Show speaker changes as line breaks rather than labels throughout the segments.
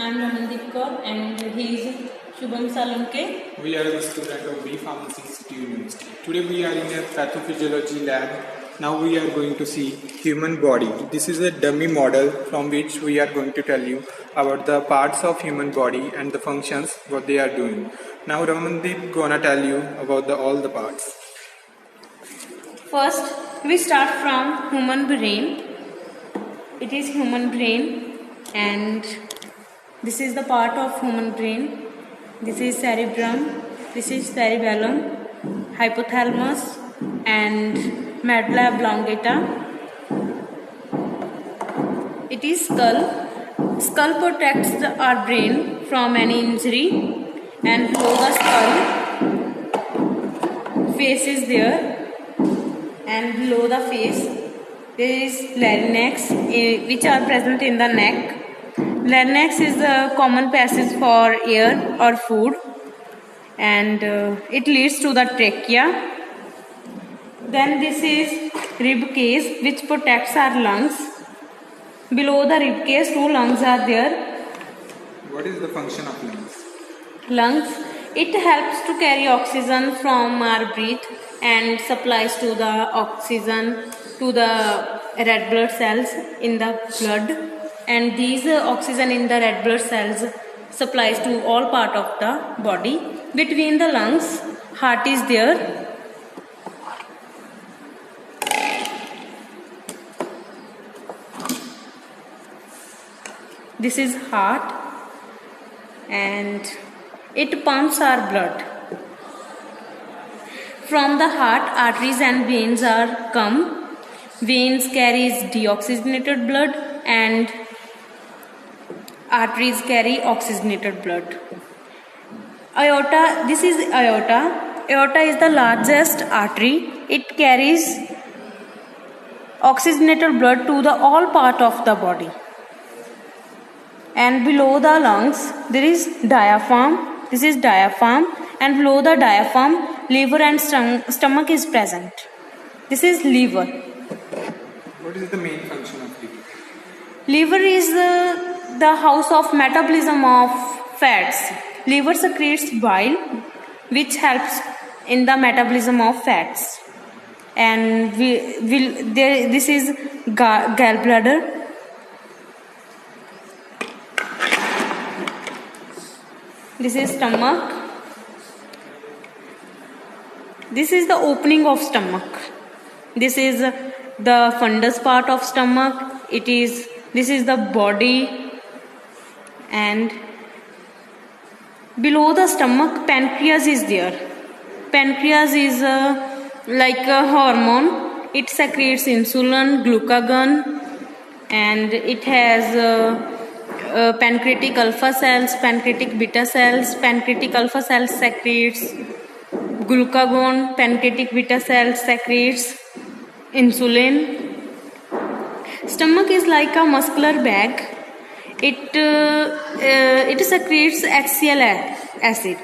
I'm Ramandeep Kaur and he is Shubham Salunke.
We are the student of B Pharmacy City University. Today we are in a pathophysiology lab. Now we are going to see human body. This is a dummy model from which we are going to tell you about the parts of human body and the functions what they are doing. Now Ramandeep gonna tell you about all the parts.
First, we start from human brain. It is human brain and this is the part of human brain. This is cerebrum, this is cerebellum, hypothalamus and medulla oblongata. It is skull. Skull protects our brain from any injury, and below the skull, face is there, and below the face there is larynx, which are present in the neck. Larynx is a common passage for air or food, and it leads to the trachea. Then this is rib cage, which protects our lungs. Below the rib cage, two lungs are there.
What is the function of lungs?
Lungs, it helps to carry oxygen from our breath and supplies to the oxygen to the red blood cells in the blood, and these oxygen in the red blood cells supplies to all part of the body. Between the lungs, heart is there. This is heart and it pumps our blood. From the heart, arteries and veins are come. Veins carries deoxygenated blood and arteries carry oxygenated blood. Aorta, this is aorta. Aorta is the largest artery. It carries oxygenated blood to the all part of the body. And below the lungs there is diaphragm. This is diaphragm, and below the diaphragm liver and stomach is present. This is liver.
What is the main function of liver?
Liver is the house of metabolism of fats. Liver secretes bile, which helps in the metabolism of fats. And this is gallbladder. This is stomach. This is the opening of stomach. This is the fundus part of stomach. This is the body, and below the stomach pancreas is there. Pancreas is like a hormone. It secretes insulin, glucagon, and it has pancreatic alpha cells, pancreatic beta cells. Pancreatic alpha cells secretes glucagon, pancreatic beta cells secretes insulin. Stomach is like a muscular bag. It secretes HCl acid.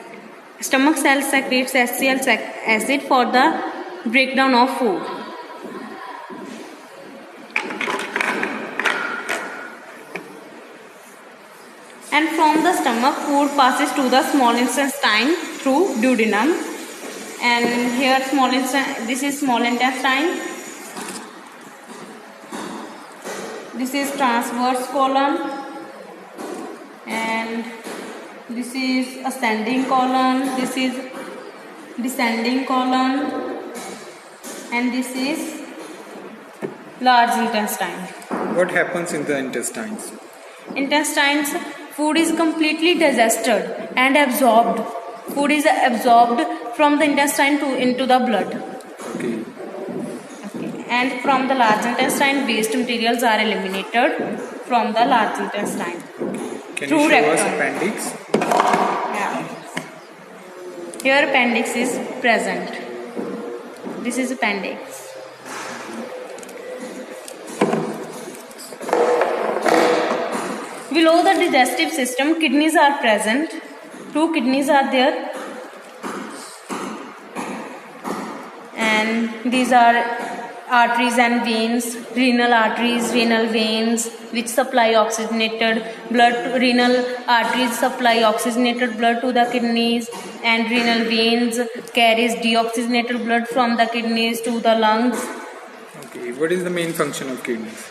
Stomach cells secretes HCl acid for the breakdown of food. And from the stomach, food passes to the small intestine through duodenum. And here this is small intestine. This is transverse colon, and this is ascending colon. This is descending colon, and this is large intestine.
What happens in the intestines?
Intestines, food is completely digested and absorbed. Food is absorbed from the intestine into the blood.
Okay.
And from the large intestine, waste materials are eliminated from the large intestine.
Can you show us appendix?
Yeah. Here appendix is present. This is appendix. Below the digestive system, kidneys are present. Two kidneys are there. And these are arteries and veins, renal arteries, renal veins, which supply oxygenated blood. Renal arteries supply oxygenated blood to the kidneys, and renal veins carries deoxygenated blood from the kidneys to the lungs.
Okay, what is the main function of kidneys?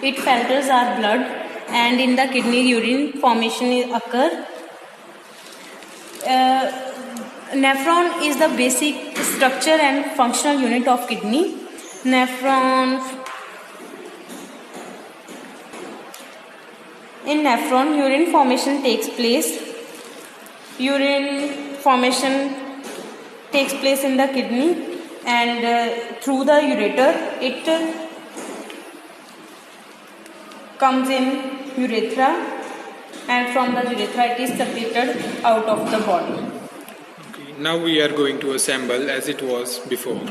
It filters our blood, and in the kidney urine formation occur. Nephron is the basic structure and functional unit of kidney. In nephron, urine formation takes place. Urine formation takes place in the kidney, and through the ureter, it comes in urethra, and from the urethra it is secreted out of the body.
Okay, now we are going to assemble as it was before.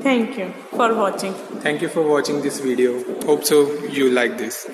Thank you for watching.
Thank you for watching this video. Hope so you like this.